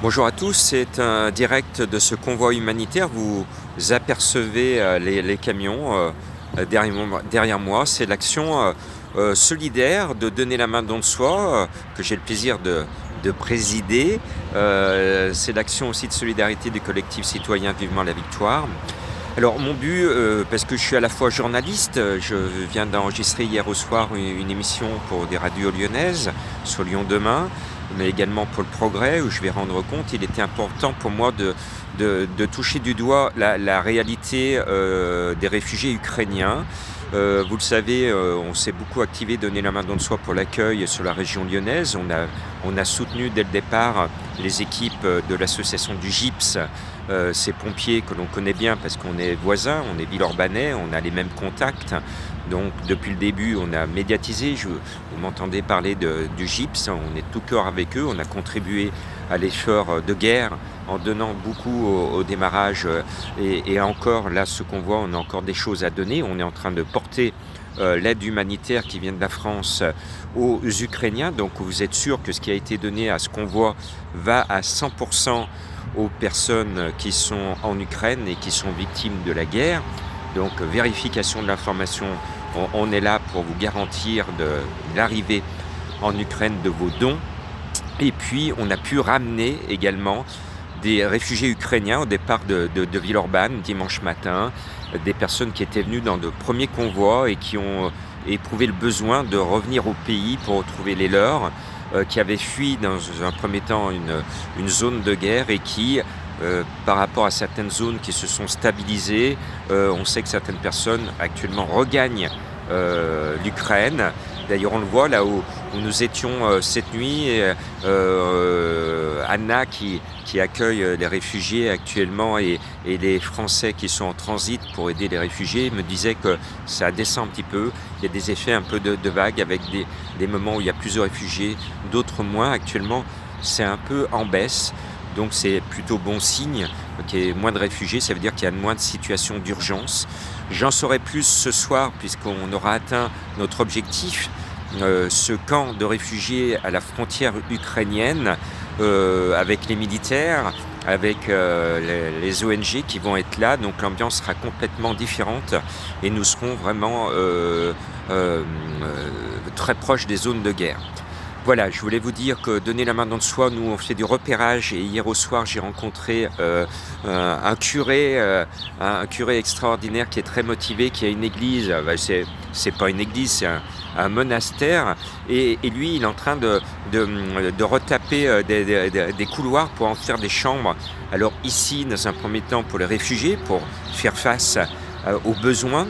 Bonjour à tous, c'est un direct de ce convoi humanitaire. Vous apercevez les camions derrière moi. C'est l'action solidaire de donner la main don de soi que j'ai le plaisir de présider. C'est l'action aussi de solidarité du collectif citoyen Vivement la Victoire. Alors mon but, parce que je suis à la fois journaliste, je viens d'enregistrer hier au soir une émission pour des radios lyonnaises sur Lyon Demain, mais également pour le Progrès, où je vais rendre compte. Il était important pour moi de toucher du doigt la réalité des réfugiés ukrainiens. Vous le savez, on s'est beaucoup activé, donné la main don de soi pour l'accueil sur la région lyonnaise. On a soutenu dès le départ les équipes de l'association du GIPS, ces pompiers que l'on connaît bien parce qu'on est voisins, on est Villeurbanais, on a les mêmes contacts. Donc depuis le début, on a médiatisé, vous m'entendez parler du GIPS, on est tout cœur avec eux, on a contribué à l'effort de guerre en donnant beaucoup au démarrage et encore là ce qu'on voit, on a encore des choses à donner. On est en train de porter l'aide humanitaire qui vient de la France aux Ukrainiens, donc vous êtes sûr que ce qui a été donné à ce convoi va à 100% aux personnes qui sont en Ukraine et qui sont victimes de la guerre. Donc vérification de l'information, on est là pour vous garantir de l'arrivée en Ukraine de vos dons. Et puis on a pu ramener également des réfugiés ukrainiens au départ de Villeurbanne dimanche matin, des personnes qui étaient venues dans de premiers convois et qui ont éprouvé le besoin de revenir au pays pour retrouver les leurs, qui avaient fui dans un premier temps une zone de guerre et qui, par rapport à certaines zones qui se sont stabilisées, on sait que certaines personnes actuellement regagnent l'Ukraine. D'ailleurs, on le voit là où nous étions cette nuit, Anna qui accueille les réfugiés actuellement et les Français qui sont en transit pour aider les réfugiés me disait que ça descend un petit peu. Il y a des effets un peu de vagues avec des moments où il y a plus de réfugiés, d'autres moins. Actuellement, c'est un peu en baisse. Donc c'est plutôt bon signe qu'il y ait moins de réfugiés, ça veut dire qu'il y a moins de situations d'urgence. J'en saurai plus ce soir puisqu'on aura atteint notre objectif. Ce camp de réfugiés à la frontière ukrainienne avec les militaires, avec les ONG qui vont être là, donc l'ambiance sera complètement différente et nous serons vraiment très proches des zones de guerre. Voilà, je voulais vous dire que donner la main don de soi, nous on fait du repérage et hier au soir j'ai rencontré un curé extraordinaire qui est très motivé, qui a une église, c'est pas une église, c'est un monastère et lui il est en train de retaper des couloirs pour en faire des chambres. Alors ici dans un premier temps pour les réfugiés, pour faire face aux besoins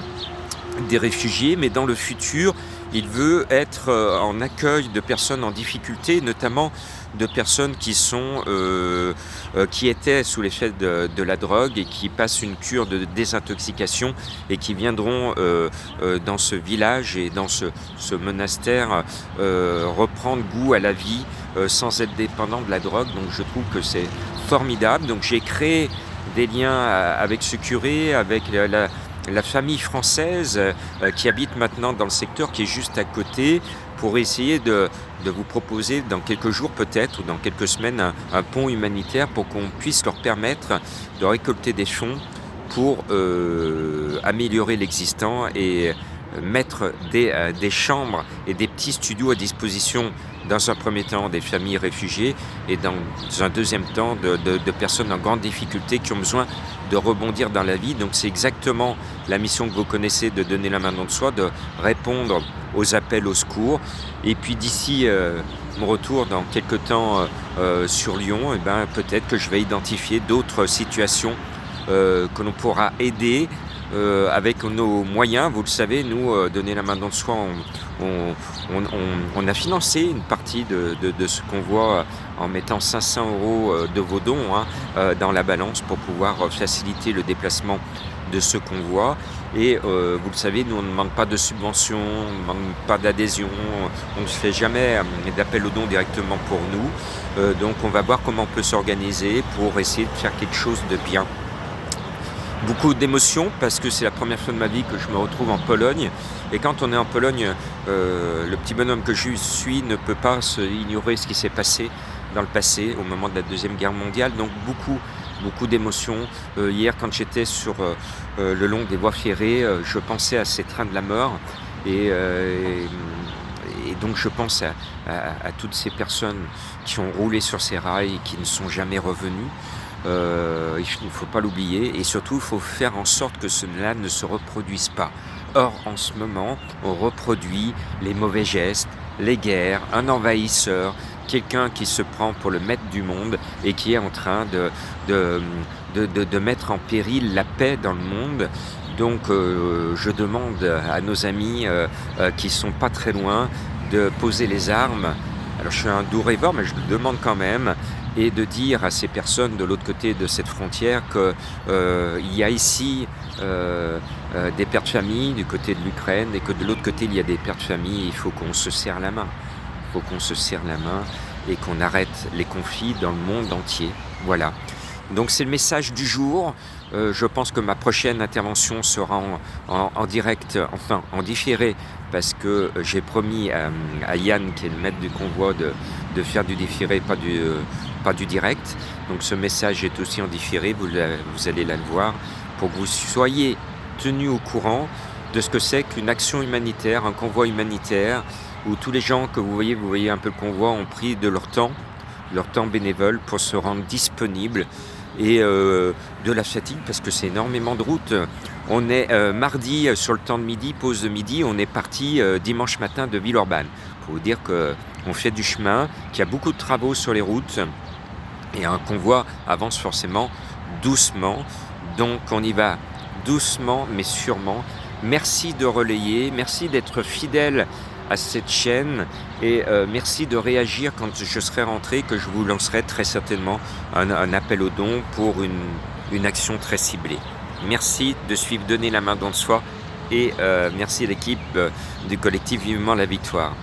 des réfugiés, mais dans le futur il veut être en accueil de personnes en difficulté, notamment de personnes qui étaient sous l'effet de la drogue et qui passent une cure de désintoxication et qui viendront dans ce village et dans ce monastère reprendre goût à la vie sans être dépendants de la drogue. Donc je trouve que c'est formidable. Donc j'ai créé des liens avec ce curé, avec la famille française qui habite maintenant dans le secteur qui est juste à côté pour essayer de vous proposer dans quelques jours peut-être ou dans quelques semaines un pont humanitaire pour qu'on puisse leur permettre de récolter des fonds pour améliorer l'existant et mettre des chambres et des petits studios à disposition dans un premier temps des familles réfugiées et dans un deuxième temps de personnes en grande difficulté qui ont besoin de rebondir dans la vie. Donc c'est exactement la mission que vous connaissez de donner la main don de soi, de répondre aux appels au secours. Et puis d'ici mon retour dans quelques temps sur Lyon, peut-être que je vais identifier d'autres situations que l'on pourra aider avec nos moyens. Vous le savez, nous, donner la main don de soi, on a financé une partie de ce convoi en mettant 500 € de vos dons dans la balance pour pouvoir faciliter le déplacement de ce convoi. Et vous le savez, nous on ne demande pas de subvention, on ne demande pas d'adhésion, on ne fait jamais d'appel aux dons directement pour nous. Donc on va voir comment on peut s'organiser pour essayer de faire quelque chose de bien. Beaucoup d'émotions parce que c'est la première fois de ma vie que je me retrouve en Pologne. Et quand on est en Pologne, le petit bonhomme que je suis ne peut pas ignorer ce qui s'est passé dans le passé, au moment de la Deuxième Guerre mondiale. Donc beaucoup d'émotions. Hier, quand j'étais sur le long des voies ferrées, je pensais à ces trains de la mort. Et, donc je pense à toutes ces personnes qui ont roulé sur ces rails et qui ne sont jamais revenues. Il ne faut pas l'oublier et surtout il faut faire en sorte que cela ne se reproduise pas. Or en ce moment on reproduit les mauvais gestes, les guerres, un envahisseur, quelqu'un qui se prend pour le maître du monde et qui est en train de mettre en péril la paix dans le monde. Donc je demande à nos amis qui sont pas très loin de poser les armes. Alors je suis un doux rêveur mais je le demande quand même, et de dire à ces personnes de l'autre côté de cette frontière qu'il y a ici des pères de famille du côté de l'Ukraine et que de l'autre côté il y a des pères de famille. Il faut qu'on se serre la main. Il faut qu'on se serre la main et qu'on arrête les conflits dans le monde entier. Voilà. Donc c'est le message du jour. Je pense que ma prochaine intervention sera en direct, enfin en différé, parce que j'ai promis à Yann, qui est le maître du convoi, de faire du différé, pas du direct. Donc ce message est aussi en différé, vous allez là le voir, pour que vous soyez tenus au courant de ce que c'est qu'une action humanitaire, un convoi humanitaire, où tous les gens que vous voyez un peu le convoi, ont pris de leur temps bénévole pour se rendre disponibles, et de la fatigue parce que c'est énormément de route. On est mardi sur le temps de midi, pause de midi, on est parti dimanche matin de Villeurbanne. Il faut vous dire qu'on fait du chemin, qu'il y a beaucoup de travaux sur les routes et un convoi avance forcément doucement. Donc on y va doucement mais sûrement. Merci de relayer, merci d'être fidèle à cette chaîne et merci de réagir quand je serai rentré, que je vous lancerai très certainement un appel aux dons pour une action très ciblée. Merci de suivre Donner la main dans le soi et merci à l'équipe du collectif Vivement la Victoire.